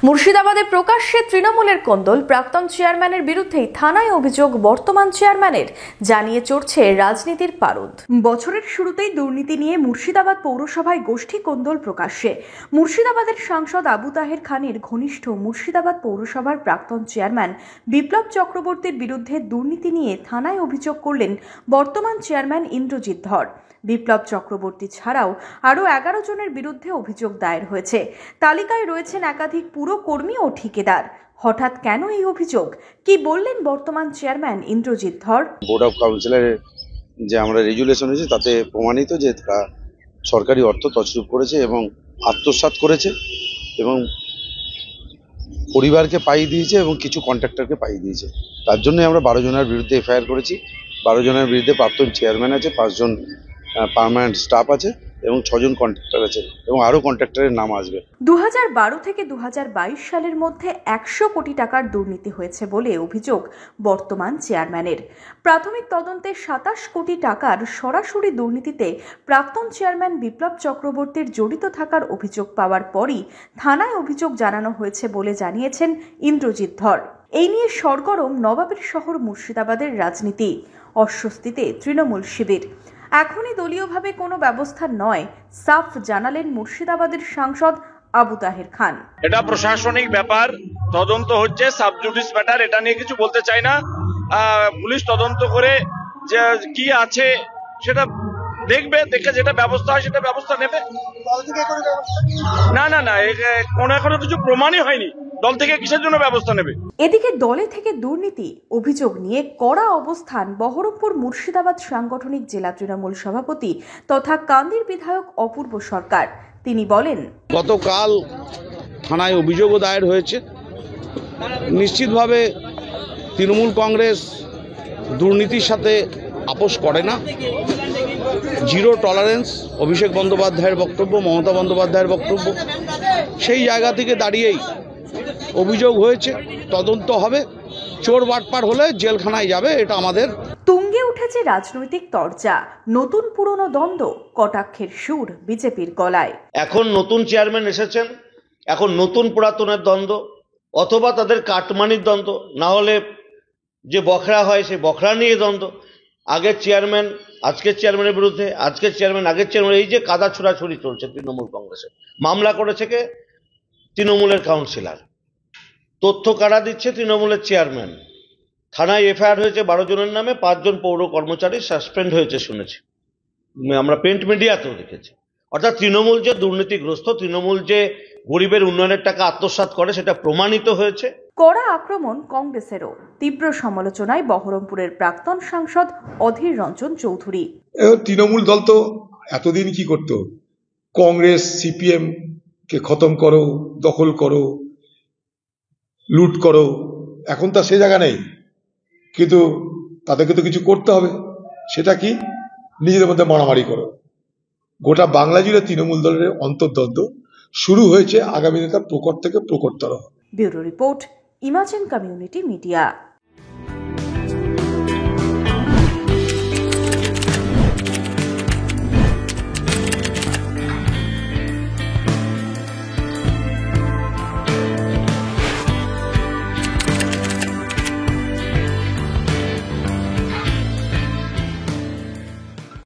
মুর্শিদাবাদে প্রকাশ্যে তৃণমূলের কোন্দল, প্রাক্তন চেয়ারম্যানের বিরুদ্ধেই থানায় অভিযোগ বর্তমান চেয়ারম্যানের, জানিয়ে চড়ছে রাজনীতির পারদ। বছরের শুরুতেই দুর্নীতি নিয়ে মুর্শিদাবাদ পৌরসভায় গোষ্ঠী কোন্দল প্রকাশ্যে। মুর্শিদাবাদের সাংসদ আবু তাহের খানের ঘনিষ্ঠ মুর্শিদাবাদ পৌরসভার প্রাক্তন চেয়ারম্যান বিপ্লব চক্রবর্তীর বিরুদ্ধে দুর্নীতি নিয়ে থানায় অভিযোগ করলেন বর্তমান চেয়ারম্যান ইন্দ্রজিৎ ধর। বিপ্লব চক্রবর্তী ছাড়াও আরও 11 জনের বিরুদ্ধে অভিযোগ দায়ের হয়েছে। তালিকায় রয়েছেন একাধিক পুরকর্মী ও ঠিকাদার। হঠাৎ কেন এই অভিযোগ, কি বললেন বর্তমান চেয়ারম্যান ইন্দ্রজিৎ ধর? বোর্ড অফ কাউন্সিলের যে আমরা রেজুলেশন হয়েছে তাতে প্রমাণিত যে সরকারি অর্থ তছরূপ করেছে এবং আত্মসাৎ করেছে এবং পরিবারকে পাইয়ে দিয়েছে এবং কিছু কন্ট্রাক্টরকে পাইয়ে দিয়েছে। তার জন্য আমরা 12 জনের বিরুদ্ধে এফআইআর করেছি। 12 জনের বিরুদ্ধে প্রাক্তন চেয়ারম্যান আছে, 5 জন পার্মানেন্ট স্টাফ আছে এবং 6 জন কন্ট্রাক্টর আছে এবং আরও কন্ট্রাক্টরের নাম আসবে। 2012 থেকে 2022 সালের মধ্যে 100 কোটি টাকার দুর্নীতি হয়েছে বলে অভিযোগ বর্তমান চেয়ারম্যানের। প্রাথমিক তদন্তে 27 কোটি টাকার সরাসরি দুর্নীতিতে প্রাক্তন চেয়ারম্যান বিপ্লব চক্রবর্তীর জড়িত থাকার অভিযোগ পাওয়ার পরই থানায় অভিযোগ জানানো হয়েছে বলে জানিয়েছেন ইন্দ্রজিৎ ধর। এই নিয়ে সরগরম নবাবের শহর মুর্শিদাবাদের রাজনীতি। অস্বস্তিতে তৃণমূল শিবির। এখনই দলীয়ভাবে কোনো ব্যবস্থা নয়, সাফ জানালেন মুর্শিদাবাদের সাংসদ আবু তাহের খান। এটা প্রশাসনিক ব্যাপার, তদন্ত হচ্ছে, সাব জুডিস ম্যাটার, এটা নিয়ে কিছু বলতে চাই না। পুলিশ তদন্ত করে যে কি আছে সেটা দেখবে, দেখে যেটা ব্যবস্থা হয় সেটা ব্যবস্থা নেবে। না না না, এখনো কিছু প্রমাণই হয়নি, দল থেকে কিসের জন্য ব্যবস্থা নেবে। এদিকে দলে থেকে দুর্নীতি অভিযোগ নিয়ে কড়া অবস্থান বহরমপুর মুর্শিদাবাদ সাংগঠনিক জেলা তৃণমূল সভাপতি তথা কান্দির বিধায়ক অপূর্ব সরকার। তিনি বলেন, গতকাল থানায় অভিযোগও দায়ের হয়েছে। নিশ্চিতভাবে তৃণমূল কংগ্রেস দুর্নীতির সাথে আপোষ করে না। জিরো টলারেন্স অভিষেক বন্দ্যোপাধ্যায়ের বক্তব্য, মমতা বন্দ্যোপাধ্যায়ের বক্তব্য, সেই জায়গা থেকে দাঁড়িয়েই অভিযোগ হয়েছে, তদন্ত হবে, চোর বাটপার হলে জেলখানায় যাবে, এটা আমাদের। তুঙ্গে উঠেছে রাজনৈতিক তরজা, নতুন পুরনো দ্বন্দ্ব, কটাক্ষের সুর বিজেপির গলায়। এখন নতুন চেয়ারম্যান এসেছেন, এখন নতুন পুরাতনের দ্বন্দ্ব, অথবা তাদের কাটমানির দ্বন্দ্ব, না হলে যে বখরা হয় সেই বখরা নিয়ে দ্বন্দ্ব। আগের চেয়ারম্যান আজকের চেয়ারম্যানের বিরুদ্ধে, আজকের চেয়ারম্যান আগের চেয়ারম্যান, এই যে কাদা ছোড়াছুড়ি চলছে তৃণমূল কংগ্রেসে। মামলা করেছে কে? তৃণমূলের কাউন্সিলর। তথ্য কারা দিচ্ছে? তৃণমূলের চেয়ারম্যান। থানায় এফআইআর হয়েছে 12 জনের নামে, 5 জন পৌর কর্মচারী সাসপেন্ড হয়েছে শুনেছি, আমরা প্রিন্ট মিডিয়াতেও দেখেছি। অর্থাৎ তৃণমূল যে দুর্নীতিগ্রস্ত, তৃণমূল যে গরিবের উন্নয়নের টাকা আত্মসাৎ করে, সেটা প্রমাণিত হয়েছে। কড়া আক্রমণ কংগ্রেসেরও। তীব্র সমালোচনায় বহরমপুরের প্রাক্তন সাংসদ অধীর রঞ্জন চৌধুরী। তৃণমূল দল তো এতদিন কি করতো? কংগ্রেস সিপিএম কে খতম করো, দখল করো, লুট করো। এখন তা সে জায়গা নেই, কিন্তু তাদেরকে তো কিছু করতে হবে। সেটা কি? নিজেদের মধ্যে মারামারি করো। গোটা বাংলা জুড়ে তৃণমূল দলের অন্তর্দ্বন্দ্ব শুরু হয়েছে, আগামী দিনে তার প্রকট থেকে প্রকটতর। Bureau report, Imagine Community media.